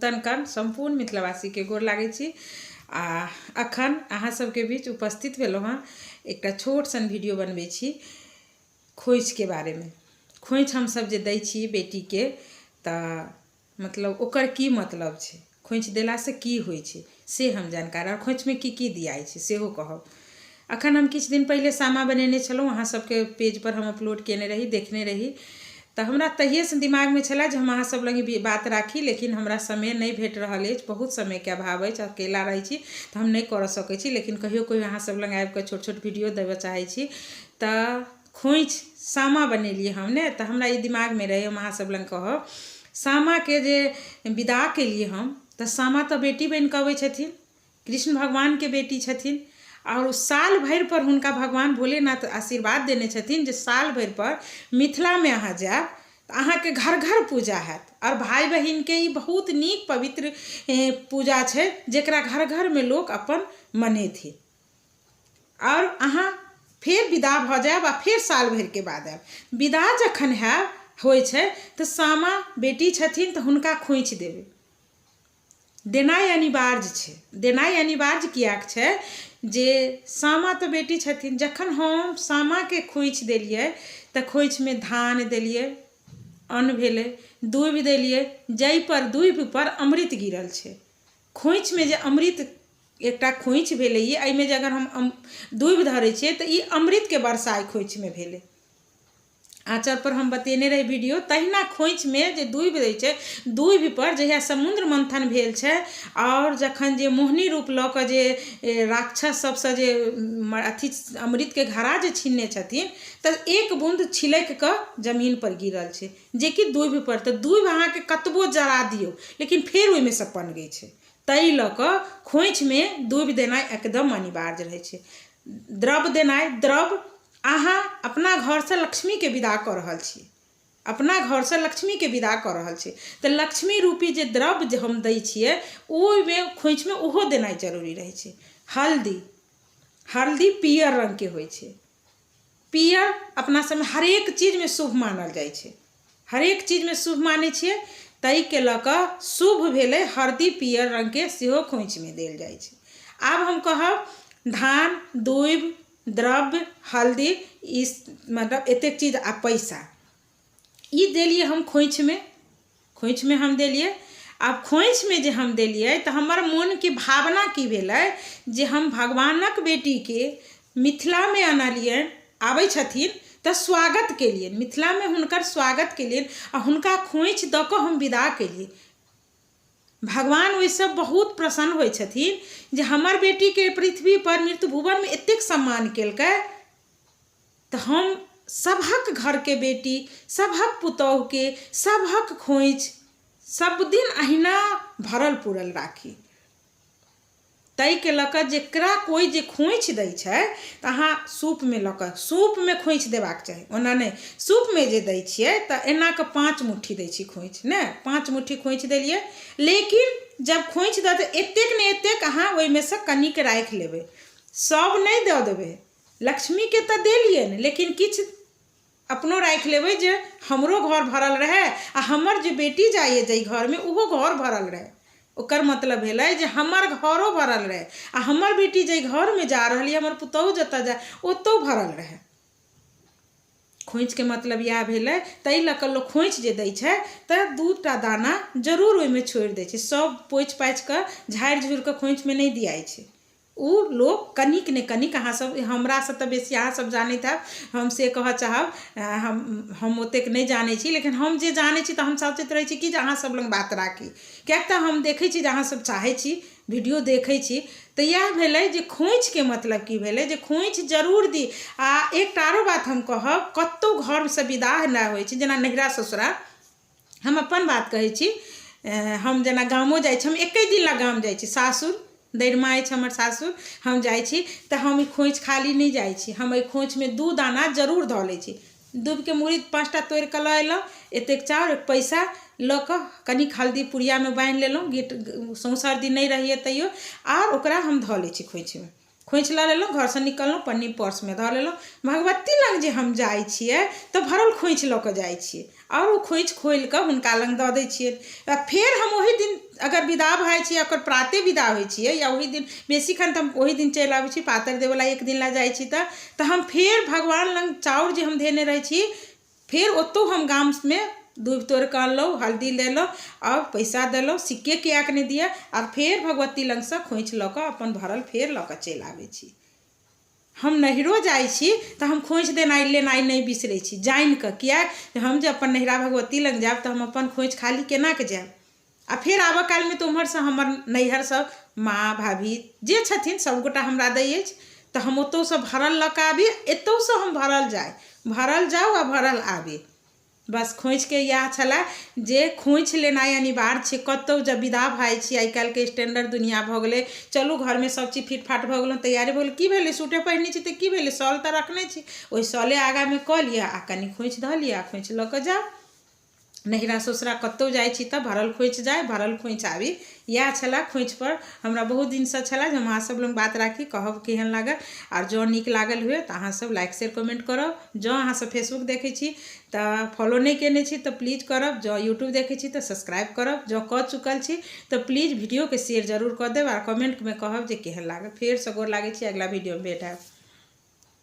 तन कन संपूर्ण मिथिलावासी के गोर लागै छी। अखन अहाँ सबके बीच उपस्थित भेलहुँ हँ एकटा छोट सन वीडियो बनबै छी खोइछ के बारे में। खोइछ हम सब जे दै छी बेटी के तऽ मतलब ओकर की मतलब छै, खोइछ देला से की होइ छै से हम जानकार, और खोइछ में की दियाइ छै सेहो कहब। अखन हम किछु दिन पहले सामा बनेने छलहुँ, अहाँ सबके पेज पर हम अपलोड केने रही, देखने रही। तो हमरा तहिए से दिमाग में छला जे हम अहाँ सब लग बात राखी, लेकिन हमरा समय नहीं भेट रहल अछि, बहुत समय के अभाव अछि, अकेला रही छी तो हम नहीं कर सकै छी। लेकिन कहियो अहाँ सब लग आबि के छोट छोट वीडियो देवे चाहे छी। तो खोइछ सामा बनेलिए हमने, तो हमरा ये दिमाग में रहे हम अहाँ सब लग कहब सामा के जे विदा के लिए हम, तो सामा तो बेटी बन के अबै छथिन, कृष्ण भगवान के बेटी छथिन, और साल भर पर हुनका भगवान भोलेनाथ आशीर्वाद देने छथिन जे साल भर पर मिथिला में अहाँ जाएब तो अहाँ के घर घर पूजा हैत। और भाई बहिन के ई बहुत नीक पवित्र पूजा छै जेकरा घर घर में लोग अपन मनेथिन। और अहाँ फिर विदा भ जाएब आ फिर साल भर के बाद आएब। विदा जखन है होइ छै तो सामा बेटी छथिन तो हुनका खोइछ देबै, देनाइ अनिवार्य छै। देनाइ अनिवार्य कियाक छै जे सामा तो बेटी छथिन, जखन हम सामा के खोइछ देलिए तो खोइछ में धान देलिए, अन्न भेलै, दूबि देलिए, जै पर दूबि पर अमृत गिरल छै। खोइछ में जे अमृत एकटा खोइछ भेलै, एहि में जे अगर हम दूबि धरै छियै तो ई अमृत के बरसाई खोइछ में भेलै। आँचर पर हम बतेने रही वीडियो, तहिना खोइछ में जे दूबि दै छै, दूबि पर जहिया समुद्र मंथन भेल छै और जखन जे मोहिनी रूप लऽ कऽ जे राक्षस सबसे जे अथी अमृत के घड़ा जे छीनने छथिन, तऽ एक बूंद छिलक कऽ जमीन पर गिरल छै जेकि दूबि पर। तऽ दूबि अहाँ के कतबो जरा दियौ लेकिन फेर ओहि में से पनगै छै, ताहि लऽ कऽ खोइछ में दूबि देनाइ एकदम अनिवार्य रहै छै। द्रव्य देनाइ, द्रव्य अहाँ अपना घर से लक्ष्मी के विदा कऽ रहल छी, अपना घर से लक्ष्मी के विदा कऽ रहल छी, तो लक्ष्मी रूपी जे द्रव्य जे हम दै छियै ओहि में खोइछ में ओहो देनाइ जरूरी रहै छै। हल्दी, हल्दी पियर रंग के होइ छै, पियर अपना सब में हरेक चीज में शुभ मानल जाइ छै, हरेक चीज में शुभ मानै छियै, ताहि के लऽ कऽ शुभ भेलै हल्दी पियर रंग के सेहो खोइछ में देल जाइ छै। आब हम कहब धान, दूबि, द्रव्य, हल्दी, इस मतलब एतेक चीज आ पैसा ई देलिए हम खोइछ में, खोइछ में हम देलिए। आब खोइछ में जे हम देलिए तो हमर मन के भावना की भेलै जे हम भगवानक बेटी के मिथिला में आनलियन, आबै छथिन तो स्वागत के लिए, मिथिला में हुनकर स्वागत के लिए आ हुनका खोइछ दऽ कऽ हम विदा केलिए। भगवान ओहिसँ बहुत प्रसन्न होइ छथिन जे हमर बेटी के पृथ्वी पर मृत्यु भुवन में एतेक सम्मान केलकै, तो हम सभक घर के बेटी, सभक पुतोहु के, सभक खोइछ सब दिन अहिना भरल पूरल राखी। ताहि के लऽ कऽ जेकरा कोई जे खोइछ दै छै तऽ अहाँ सूप में लऽ कऽ, सूप में खोइछ देबाक चाही, ओना नहीं। सूप में जे दै छियै तऽ एना कऽ 5 मुट्ठी दै छी खोइछ, ने 5 मुट्ठी खोइछ देलिए। लेकिन जब खोइछ दऽ तऽ एतेक ने एतेक अहाँ ओहि में से कनिक राखि लेबै, सब नहीं दऽ देबै। लक्ष्मी के तऽ देलिए ने, लेकिन किछु अपनो राखि लेबै जे हमरो घर भरल रहे आ हमर जे बेटी जाइए जाहि घर में ओहो घर भरल रहे। ओकर मतलब भेलै जे हमर घरो भरल रहे आ हमर बेटी जाहि घर में जा रहल है, हमर पुतोहु जतऽ जाए ओतौ भरल रहे। खोइछ के मतलब यह भेलै। ताहि लऽ कऽ लोक खोइछ जे दै छै तऽ 2टा दाना जरूर ओहि में छोड़ि दै छै, सब पोछि पाछि कऽ झाड़ि झुड़ि कऽ खोइछ में नहीं दियाइ छै। उ लोग कनिक ने कनिक, अहाँ सब हमरा से तऽ बेसी अहाँ सब जानैत हैब, हम से कहऽ चाहब हम ओतेक नहीं जानै छी, लेकिन हम जे जानै छी तऽ हम सोचैत रहै छी कि जे अहाँ सब लग बात राखी, कियाक तऽ हम देखै छी जे अहाँ सब चाहै छी वीडियो देखै छी। तऽ इएह भेलै जे खोइछ के मतलब की भेलै जे खोइछ जरूर दी। आ एकटा आरो बात हम कहब, कतौ घर से विदा नहि होइ छै, जेना नहिरा ससुरा, हम अपन बात कहै छी, हम जेना गामो जाइ छी, हम एके दिन ला गाम जाइ छी, सासुर दैरमा अछि हमर सासुर, हम जाइ छी तऽ हम ई खोइछ खाली नहीं जाइ छी, हम एहि खोइछ में 2 दाना जरूर धऽ लै छी। दूबि के मूड़ी 5टा तोड़ि कऽ लऽ अयलहुँ, एतेक चाउर, एक पैसा लऽ कऽ कनिक हल्दी पुड़िया में बान्हि लेलहुँ, गीट सौंसरदी नहीं रहिए तैयो, और ओकरा हम धऽ लै छी खोइछ में। खोइछ लऽ लेलहुँ, घर से निकललहुँ, पन्नी पर्स में धऽ लेलहुँ। भगवती लग जे हम जाइ छियै तऽ भरल खोइछ लऽ कऽ जाइ छियै, और ओ खोइछ खोलि कऽ हुनका लग दऽ दै छियै। फेर हम ओहि दिन अगर विदा भए छी ओकर प्राते विदा होइ छिए या वही दिन बेसी खन तऽ हम वही दिन चलि आबै छी पातर देवला एक दिन ला जाइ छी तऽ हम फेर भगवान लग चाउर जे हम धेने रहै छी फिर ओतौ हम गाम में दूब तोड़ के अनलहुँ हल्दी लेलहुँ और पैसा देलहुँ सिक्के कियाक नहीं दिए और फिर भगवती लग से खोइछ लऽ कऽ अपन भरल फेर लऽ कऽ चलि आबै छी। हम नहिरो जाइ छी तऽ हम खोइछ देनाइ लेनाइ नहीं बिसरै छी जानि कऽ, किया हम जे अपन नहिरा भगवती लग जायब तऽ हम अपन खोइछ खाली केना के जायब आ फिर आबऽ काल में तऽ उम्हरसँ हमर नैहर सब माँ भाभी जे छथिन सबगोटा हमरा दै अछि तऽ हम ओतौसँ भरल लऽ कऽ आबी, एतौसँ हम भरल जाऊ आ भरल आबी। बस खोइछ के यह छला जे खोइछ लेनाइ अनिवार्य छै। कतौ जब विदा भाई छी आइ काल्हि के स्टैंडर्ड दुनिया भऽ गेलै, चलू घर में सब चीज फिटफाट भऽ गेलहुँ तैयारी भऽ गेल, की भेलै सूटे पहिरने छी तऽ की भेलै सॉल तऽ रखने छी ओहि सॉले आगा में कऽ लिअ आ कनि खोइछ धऽ लिअ खोइछ लऽ कऽ जाउ। नहिरा ससुरा कतौ जाइ छी तऽ भरल खोइछ जाय भरल खोइछ आबी, इएह छला खोइछ पर हमरा बहुत दिनसँ छला जे हम अहाँ सब लग बात राखी कहब केहन लागल और जँ नीक लागल हुए तऽ अहाँ सब लाइक शेयर कमेंट करब। जँ अहाँ सब फेसबुक देखै छी तऽ फॉलो नहीं केने छी तऽ प्लीज करब, जँ यूट्यूब देखै छी तऽ सब्सक्राइब करब, जँ कऽ चुकल छी तऽ प्लीज वीडियो के शेयर जरूर कऽ देब और कमेंट में कहब जे केहन लागल। फेर सँ गोर लागै छी, अगला वीडियो में भेट हैब।